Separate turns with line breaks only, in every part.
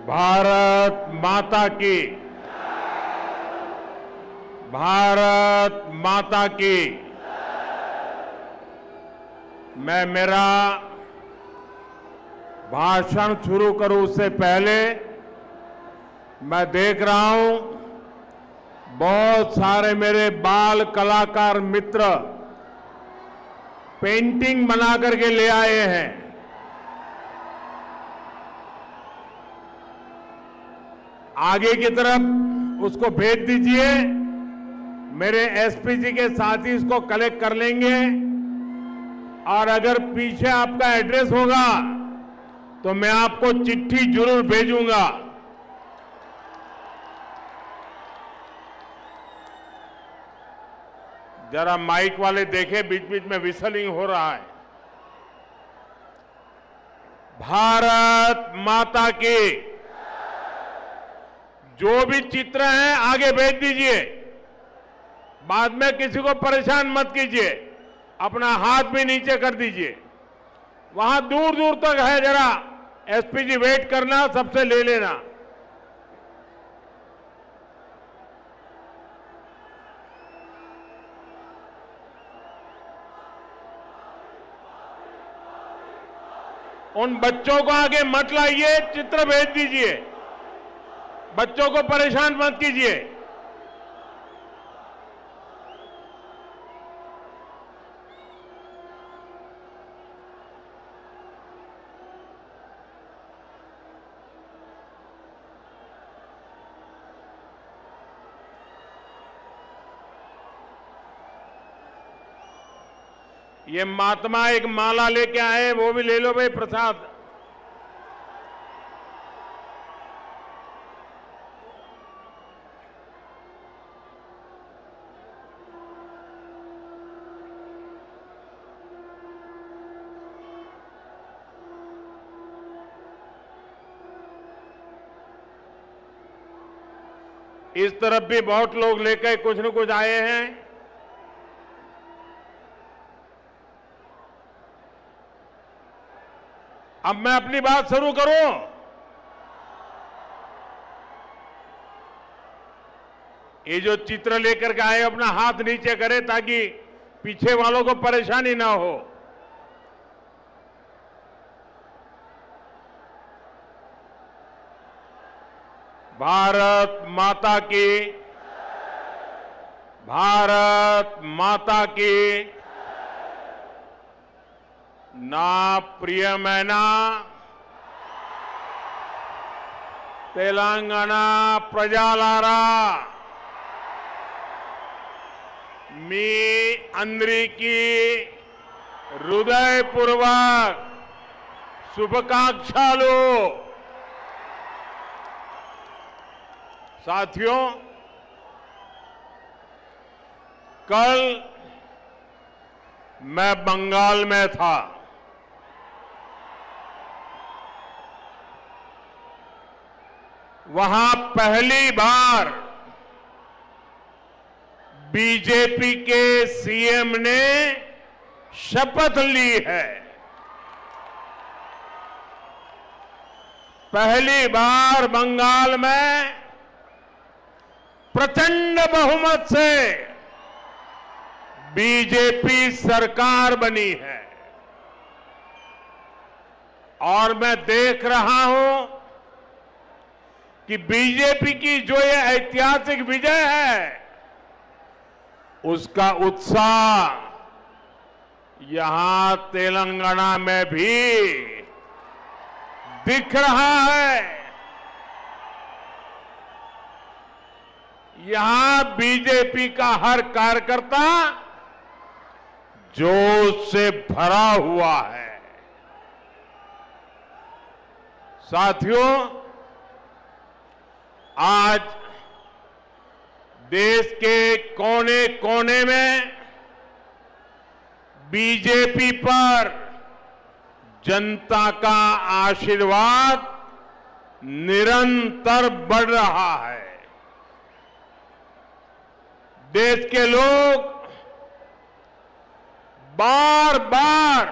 भारत माता की, भारत माता की। मैं मेरा भाषण शुरू करूं उससे पहले मैं देख रहा हूं बहुत सारे मेरे बाल कलाकार मित्र पेंटिंग बना करके ले आए हैं। आगे की तरफ उसको भेज दीजिए, मेरे एसपी जी के साथी इसको कलेक्ट कर लेंगे और अगर पीछे आपका एड्रेस होगा तो मैं आपको चिट्ठी जरूर भेजूंगा। जरा माइक वाले देखें, बीच बीच में विसलिंग हो रहा है। भारत माता की। जो भी चित्र हैं आगे भेज दीजिए, बाद में किसी को परेशान मत कीजिए, अपना हाथ भी नीचे कर दीजिए। वहां दूर दूर तक है, जरा एसपी जी वेट करना, सबसे ले लेना। उन बच्चों को आगे मत लाइए, चित्र भेज दीजिए, बच्चों को परेशान मत कीजिए। ये महात्मा एक माला लेके आए, वो भी ले लो भाई प्रसाद। इस तरफ भी बहुत लोग लेकर कुछ न कुछ आए हैं। अब मैं अपनी बात शुरू करूं। ये जो चित्र लेकर के आए अपना हाथ नीचे करें ताकि पीछे वालों को परेशानी ना हो। भारत माता की, भारत माता की। నా ప్రియమైన తెలంగాణ ప్రజలారా, మీ అందరికీ హృదయపూర్వక शुभकामनाएं। साथियों, कल मैं बंगाल में था। वहां पहली बार बीजेपी के सीएम ने शपथ ली है। पहली बार बंगाल में प्रचंड बहुमत से बीजेपी सरकार बनी है और मैं देख रहा हूं कि बीजेपी की जो ये ऐतिहासिक विजय है उसका उत्साह यहां तेलंगाना में भी दिख रहा है। यहां बीजेपी का हर कार्यकर्ता जोश से भरा हुआ है। साथियों, आज देश के कोने कोने में बीजेपी पर जनता का आशीर्वाद निरंतर बढ़ रहा है। देश के लोग बार बार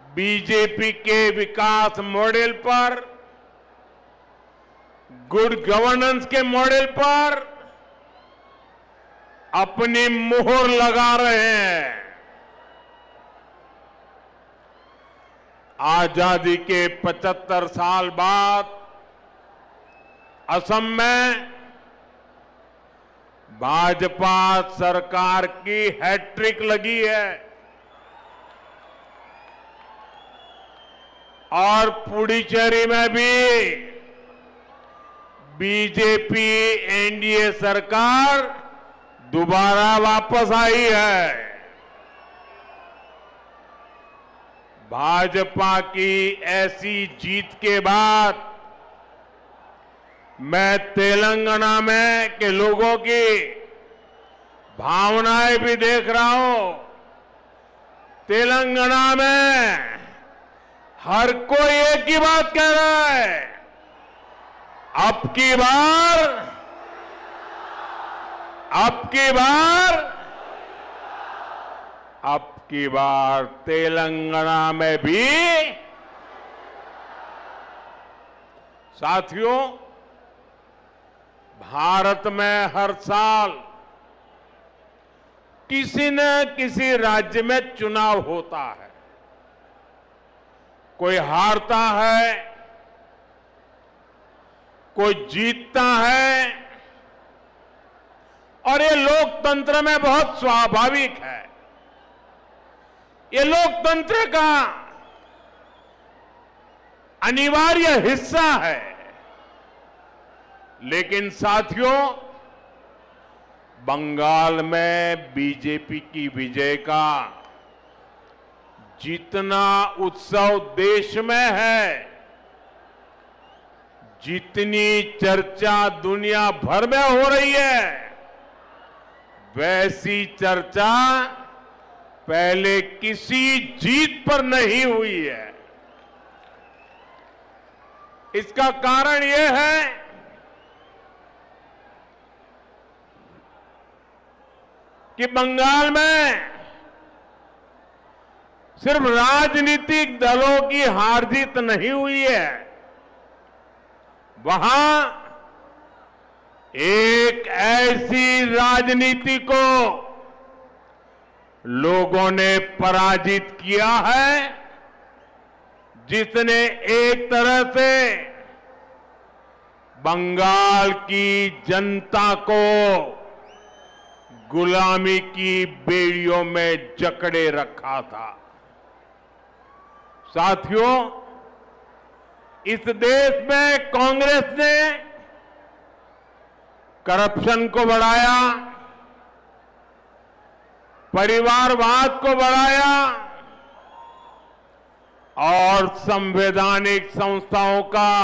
बीजेपी के विकास मॉडल पर गुड गवर्नेंस के मॉडल पर अपनी मुहर लगा रहे हैं। आजादी के 75 साल बाद असम में भाजपा सरकार की हैट्रिक लगी है और पुडुचेरी में भी बीजेपी एनडीए सरकार दोबारा वापस आई है। भाजपा की ऐसी जीत के बाद मैं तेलंगाना में के लोगों की भावनाएं भी देख रहा हूं। तेलंगाना में हर कोई एक ही बात कह रहा है, अब की बार तेलंगाना में भी। साथियों, भारत में हर साल किसी न किसी राज्य में चुनाव होता है। कोई हारता है, कोई जीतता है, और ये लोकतंत्र में बहुत स्वाभाविक है। ये लोकतंत्र का अनिवार्य हिस्सा है। लेकिन साथियों, बंगाल में बीजेपी की विजय का जितना उत्सव देश में है, जितनी चर्चा दुनिया भर में हो रही है, वैसी चर्चा पहले किसी जीत पर नहीं हुई है। इसका कारण यह है कि बंगाल में सिर्फ राजनीतिक दलों की हार जीत नहीं हुई है, वहां एक ऐसी राजनीति को लोगों ने पराजित किया है जिसने एक तरह से बंगाल की जनता को गुलामी की बेड़ियों में जकड़े रखा था। साथियों, इस देश में कांग्रेस ने करप्शन को बढ़ाया, परिवारवाद को बढ़ाया और संवैधानिक संस्थाओं का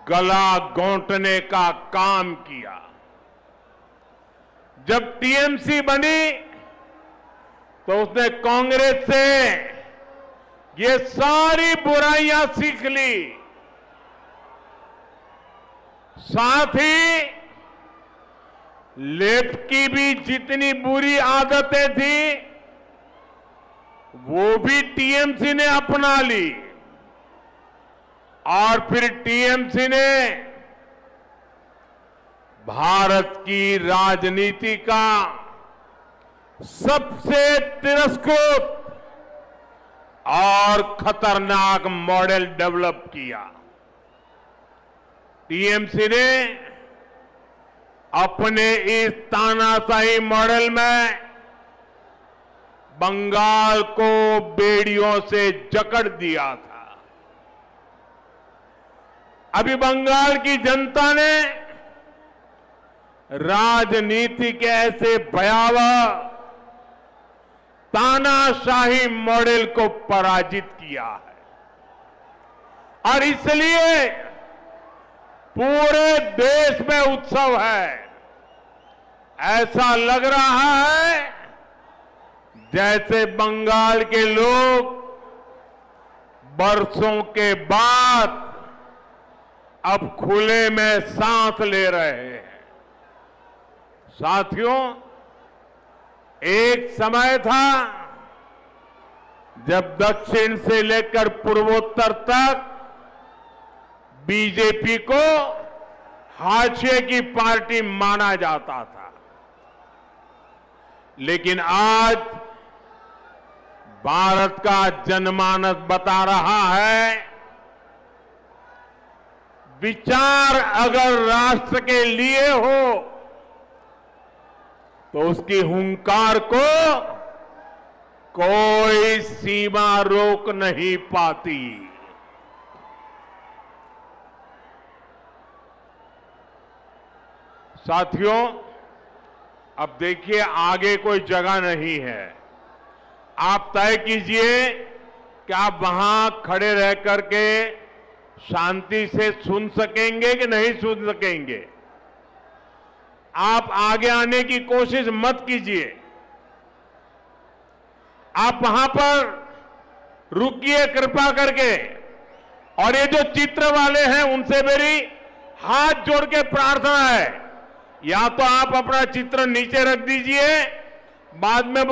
गला घोंटने का काम किया। जब टीएमसी बनी तो उसने कांग्रेस से ये सारी बुराइयां सीख ली, साथ ही लेफ्ट की भी जितनी बुरी आदतें थी वो भी टीएमसी ने अपना ली और फिर टीएमसी ने भारत की राजनीति का सबसे तिरस्कृत और खतरनाक मॉडल डेवलप किया। टीएमसी ने अपने इस तानाशाही मॉडल में बंगाल को बेड़ियों से जकड़ दिया था। अभी बंगाल की जनता ने राजनीति के ऐसे भयावह तानाशाही मॉडल को पराजित किया है और इसलिए पूरे देश में उत्सव है। ऐसा लग रहा है जैसे बंगाल के लोग बरसों के बाद अब खुले में सांस ले रहे हैं। साथियों, एक समय था जब दक्षिण से लेकर पूर्वोत्तर तक बीजेपी को हाशिए की पार्टी माना जाता था। लेकिन आज भारत का जनमानस बता रहा है, विचार अगर राष्ट्र के लिए हो तो उसकी हुंकार को कोई सीमा रोक नहीं पाती। साथियों, अब देखिए आगे कोई जगह नहीं है। आप तय कीजिए कि आप वहां खड़े रह करके शांति से सुन सकेंगे कि नहीं सुन सकेंगे। आप आगे आने की कोशिश मत कीजिए। आप वहां पर रुकिए कृपा करके। और ये जो चित्र वाले हैं उनसे मेरी हाथ जोड़ के प्रार्थना है, या तो आप अपना चित्र नीचे रख दीजिए, बाद में